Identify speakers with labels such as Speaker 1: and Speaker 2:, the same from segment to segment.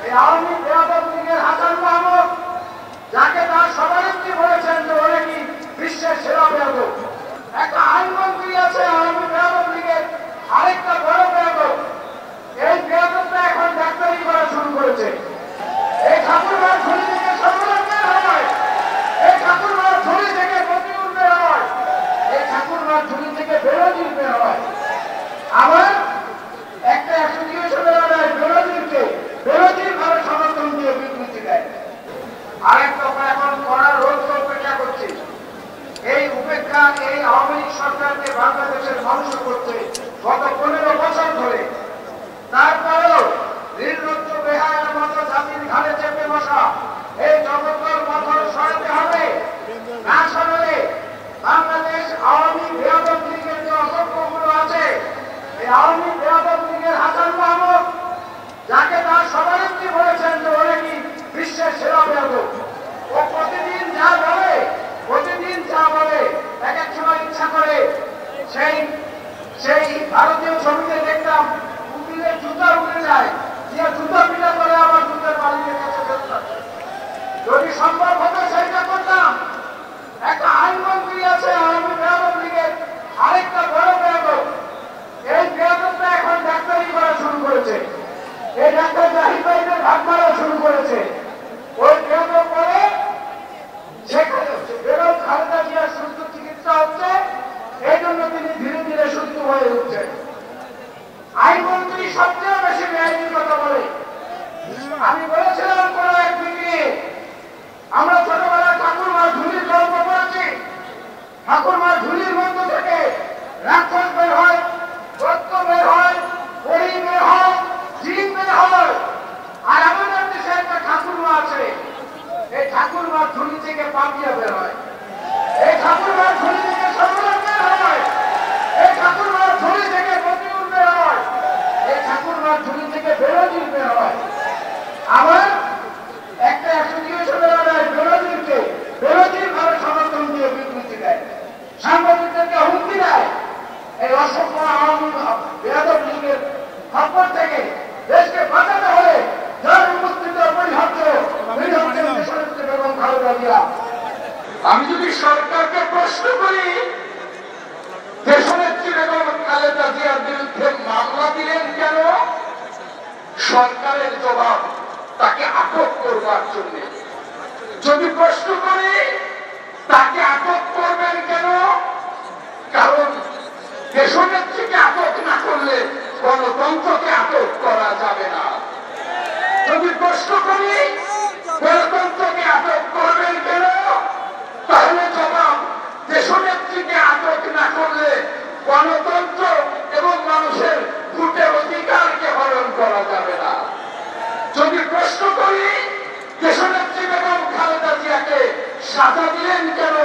Speaker 1: এই আওয়ামী বেয়াদব লীগের হাসান মাহমুদ, যাকে তার সভানেত্রী বলেছেন যে ওরা কি বিশ্বের সেরা বেয়াদব। একটা আইনমন্ত্রী আছে আওয়ামী বেয়াদব লীগের, আরেকটা বড় বেয়াদব। এই বেয়াদবটা এখন ডাক্তারি করা শুরু করেছে। এই ঠাকুরমার ঝুলি থেকে সম্মেলন বের হয়, এই ঠাকুরমার ঝুলি থেকে প্রতিরোধ বের হয়, এই ঠাকুরমার ঝুলি থেকে বিরোধী বের হয়। আবার একটা অ্যাসোসিয়েশনের বিরোধীর ভাবে সমর্থন দিয়ে বিবৃতি দেয়। আরেক দফা এখন করার রোধ অপেক্ষা করছে। এই উপেক্ষা এই আওয়ামী লীগ সরকারকে বাংলাদেশের মানুষ করছে গত 15 বছর ধরে। তারপরেও নির্লজ্জ বেহায়ার মতো জাতির ঘাড়ে চেপে বসা এই জগৎর মতন সরাতে হবে। না সরালে বাংলাদেশ আওয়ামী বেয়াদব লীগের যে অসংখ্যগুলো আছে, এই আওয়ামী বেয়াদব লীগের হাসান মাহমুদ, যাকে তার সভানেত্রী বলেছেন যে ওরা কি বিশ্বের সেরা বেয়াদব। ও প্রতিদিন যা বলে এক এক সময় ইচ্ছা করে সেই ভারতীয় ছবিতে দেখতাম উকিলের জুতা উঠে যায়, যে জুতা পিটা করে আবার জুতার মালিকের কাছে ফেরত আসে। যদি সম্ভব হতো সেইটা করতাম। একটা আইনমন্ত্রী আছে আওয়ামী বেয়াদব লীগের, আরেকটা বড় বেয়াদব। এই বেয়াদবটা এখন ডাক্তারি করা শুরু করেছে। এই ডাক্তার জাহিদ ভাইদের ভাগ মারা শুরু করেছে। ওই বেয়াদব পরে সেখানে বেগম খালেদা জিয়ার সুস্থ চিকিৎসা হচ্ছে, এই জন্য তিনি ধীরে ধীরে সুস্থ হয়ে উঠছেন। আইনমন্ত্রী সবচেয়ে বেশি বেআইনি কথা বলে। আমি বলেছিলাম কোন এক মিটিংয়ে, আমরা ছোটবেলায় ঠাকুরমার ঝুলির গল্প পড়েছি। ঠাকুরমার ঝুলির মধ্য থেকে রাক্ষস বের হয়, দত্ত বের হয়, পরি বের হয়, জিন বের হয়। আর আমাদের দেশে একটা ঠাকুরমা আছে, এই ঠাকুরমার ঝুলি থেকে পাপিয়া বের হয়, এই ঠাকুরমার ঝুলি থেকে সম্মেলন বের হয়, এই ঠাকুরমার ঝুলি থেকে প্রতিরোধ বের হয়, এই ঠাকুরমার ঝুলি থেকে বিরোধী বের হয়। আবার একটা অ্যাসোসিয়েশনের বিরোধীর ভাবে সমর্থন দিয়ে বিবৃতি দেয়, সাংবাদিকদেরকে হুমকি দেয়। এই অসংখ্য আওয়ামী বেয়াদব লীগের খপ্পর থেকে দেশকে বাঁচাতে হলে যার উপস্থিতি অপরিহার্য দেশনেত্রী বেগম খালেদা জিয়া। আমি যদি সরকারকে প্রশ্ন করি, দেশনেত্রী বেগম খালেদা জিয়ার বিরুদ্ধে মামলা দিলেন কেন, সরকারের জবাব তাকে আটক করবার জন্য। যদি প্রশ্ন করি তাকে আটক করবেন কেন, কারণ দেশনেত্রীকে আটক না করলে গণতন্ত্রকে আটক করা যাবে না। যদি প্রশ্ন করি গণতন্ত্রকে আটক করবেন কেন, তাহলে জবাব দেশনেত্রীকে আটক না করলে গণতন্ত্র এবং মানুষের ভোটের অধিকারকে হরণ করা যাবে না। যদি প্রশ্ন করি দেশনেত্রী বেগম খালেদা জিয়াকে সাজা দিলেন কেন,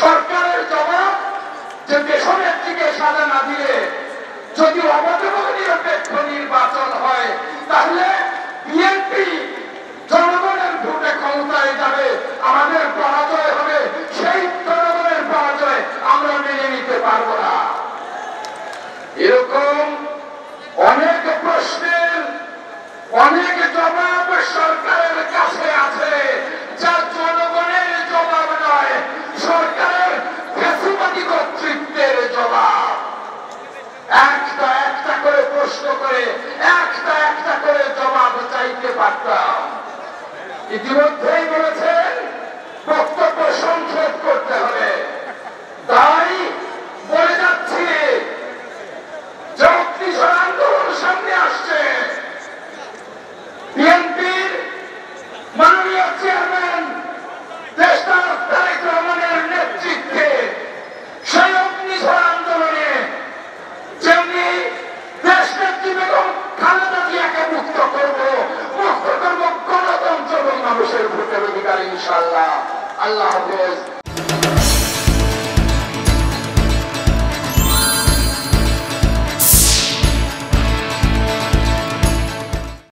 Speaker 1: সরকারের জবাব যে দেশনেত্রীকে সাজা না দিলে যদি অবাধ এবং নিরপেক্ষ নির্বাচন হয় তাহলে বিএনপি জনগণের ভোটে ক্ষমতায় যাবে, আমাদের পরাজয় হবে। সেই জনগণের পরাজয় আমরা মেনে নিতে পারবো না। এরকম অনেক প্রশ্নের অনেক জবাব সরকারের কাছে আছে, যা জনগণের জবাব নয়, সরকারের ফ্যাসিবাদী কর্তৃত্বের জবাব। একটা একটা করে প্রশ্ন করে একটা একটা করে জবাব চাইতে পারতাম। ইতিমধ্যেই বলেছেন বক্তব্য সংক্ষেপ করতে হবে, তাই বলে যাচ্ছি জগদীশ্বর আন্দোলন সামনে আসছে। বিএনপির মাননীয় চেয়ারম্যান দেশনায়ক তারেক রহমানের নেতৃত্বে সেই অগ্নিঝড় আন্দোলনে যেমনি দেশনেত্রী বেগম খালেদা জিয়াকে মুক্ত করব গণতন্ত্র এবং মানুষের ভোটের অধিকার ইনশাআল্লাহ। আল্লাহ হাফেজ।